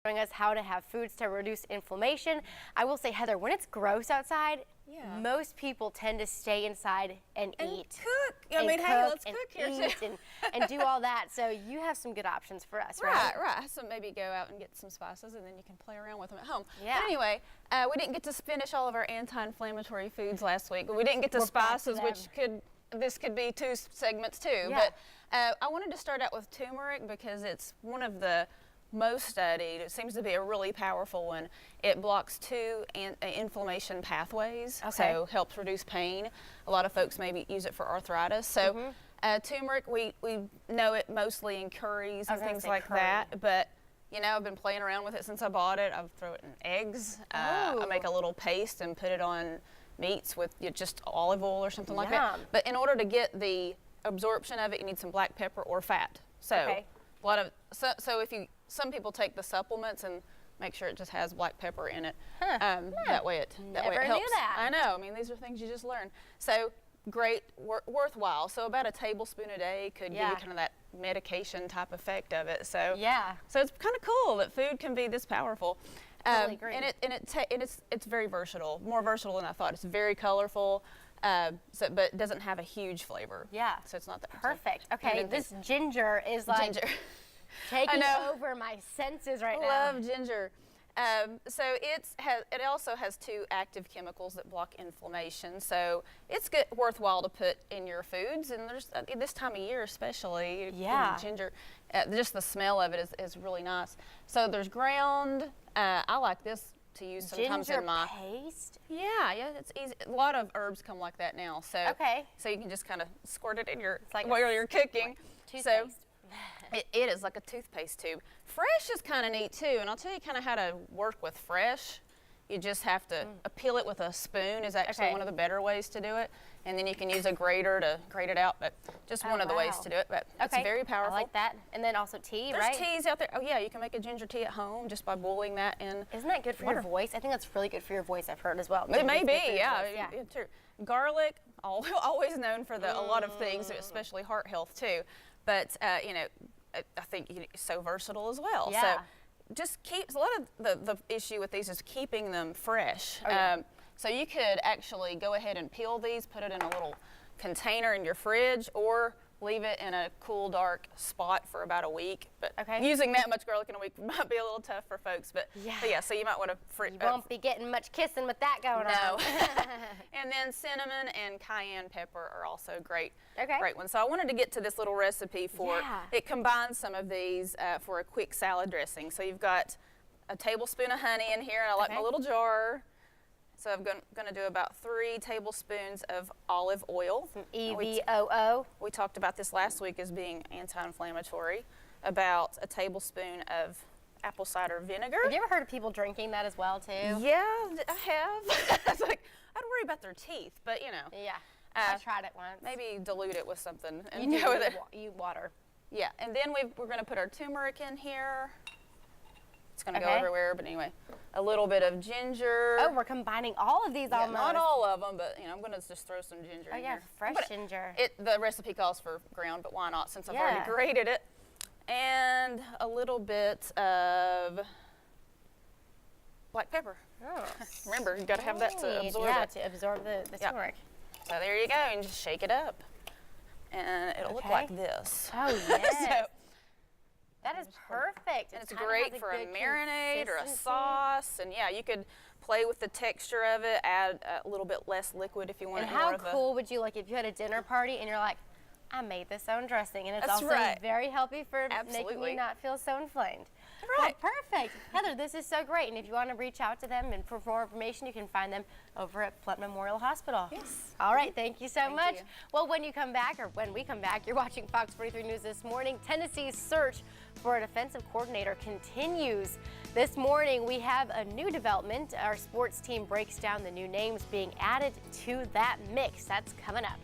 showing us how to have foods to reduce inflammation. I will say, Heather, when it's gross outside, most people tend to stay inside and eat. Cook. I mean, hey, let's cook here too. and do all that. So you have some good options for us, right? Right. So maybe go out and get some spices, and then you can play around with them at home. Yeah. But anyway, we didn't get to finish all of our anti-inflammatory foods last week. We didn't get to spices, which this could be 2 segments too. Yeah. But I wanted to start out with turmeric because it's one of the most studied. It seems to be a really powerful one. It blocks 2 inflammation pathways, so helps reduce pain. A lot of folks maybe use it for arthritis. So turmeric, we know it mostly in curries and things like that, but you know, I've been playing around with it since I bought it. I throw it in eggs. I make a little paste and put it on meats with just olive oil or something like that. But in order to get the absorption of it, you need some black pepper or fat. So a lot of so if you some people take the supplements and make sure it just has black pepper in it. That way it helps. Knew that. I know. I mean, these are things you just learn. So great, worthwhile. So about a tablespoon a day could give you kind of that medication type effect of it. So so it's kind of cool that food can be this powerful. Totally agree. And it's very versatile, more versatile than I thought. It's very colorful, but it doesn't have a huge flavor. Yeah. So it's not that perfect. Okay, this ginger is like taking over my senses right now. Love ginger. So it also has 2 active chemicals that block inflammation. So it's worthwhile to put in your foods, and there's this time of year especially. Ginger, just the smell of it is really nice. So there's ground. I like this to use sometimes ginger in my paste. Yeah, it's easy. A lot of herbs come like that now. So so you can just kind of squirt it in your while you're cooking. So it is like a toothpaste tube. Fresh is kind of neat too, and I'll tell you kind of how to work with fresh. You just have to peel it with a spoon is actually one of the better ways to do it, and then you can use a grater to grate it out, but just one of the ways to do it, but it's very powerful. I like that. And then also tea, There's teas out there. Oh yeah, you can make a ginger tea at home just by boiling that in Isn't that good for your voice? I think that's really good for your voice, I've heard as well. It may be, yeah. True. Garlic, always known for a lot of things, especially heart health too, but you know, I think it's so versatile as well. So just a lot of the issue with these is keeping them fresh. So you could actually go ahead and peel these, put it in a little container in your fridge, or leave it in a cool, dark spot for about a week. But using that much garlic in a week might be a little tough for folks. But yeah, so you might want to You won't be getting much kissing with that going on. And then cinnamon and cayenne pepper are also great ones. So I wanted to get to this little recipe for it combines some of these for a quick salad dressing. So you've got a tablespoon of honey in here. I like my little jar. So I'm going to do about 3 tablespoons of olive oil. Some EVOO. We talked about this last week as being anti-inflammatory. About a tablespoon of apple cider vinegar. Have you ever heard of people drinking that as well too? Yeah, I have. It's like, I'd worry about their teeth, but you know. Yeah, I tried it once. Maybe dilute it with something and you go with it. You water. Yeah, and then we're going to put our turmeric in here. It's going to go everywhere, but anyway, a little bit of ginger. Oh, we're combining all of these almost. Not all of them, but you know, I'm going to just throw some ginger in here. Fresh ginger. The recipe calls for ground, but why not since I've already grated it? And a little bit of black pepper. Oh. Remember, you got to have that to absorb it. To absorb the turmeric. So there you go, and just shake it up. And it'll look like this. Oh, yes. That is perfect. And it's great for a marinade or a sauce. And yeah, you could play with the texture of it, add a little bit less liquid if you want. And how cool would you like if you had a dinner party and you're like, I made this own dressing, and it's also very healthy for making you not feel so inflamed. Well, perfect. Heather, this is so great. And if you want to reach out to them and for more information, you can find them over at Blount Memorial Hospital. Yes. All right. Thank you so much. Well, when we come back, you're watching Fox 43 News This Morning. Tennessee's search for a defensive coordinator continues. This morning, we have a new development. Our sports team breaks down the new names being added to that mix. That's coming up.